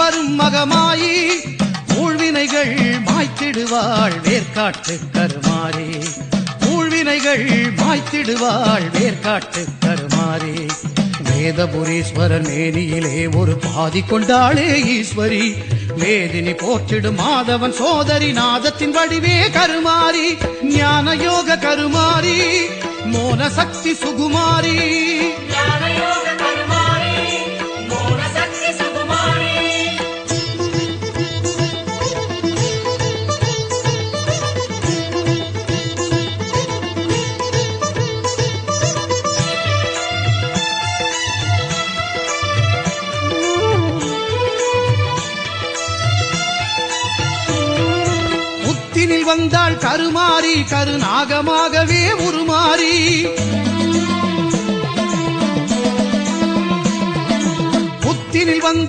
வரும் மகமாயி ஊழ்வினைகள் மாய்த்திடுவாள் வேர்க்காட்டு கருமாறி ஊழ்வினைகள் மாய்த்திடுவாள் வேர்க்காட்டு கருமாறி வேதபுரீஸ்வரர் மேனியிலே ஒரு பாதி கொண்டாளே ஈஸ்வரி வேதினி போற்றிடும் மாதவன் சோதரி நாதத்தின் வடிவே கருமாறி ஞான யோக கருமாறி மோன சக்தி சுகுமாரி புத்தினில் வந்தாள் கருமாறி கருநாகமாகவே உருமாறி புத்தினில் வந்த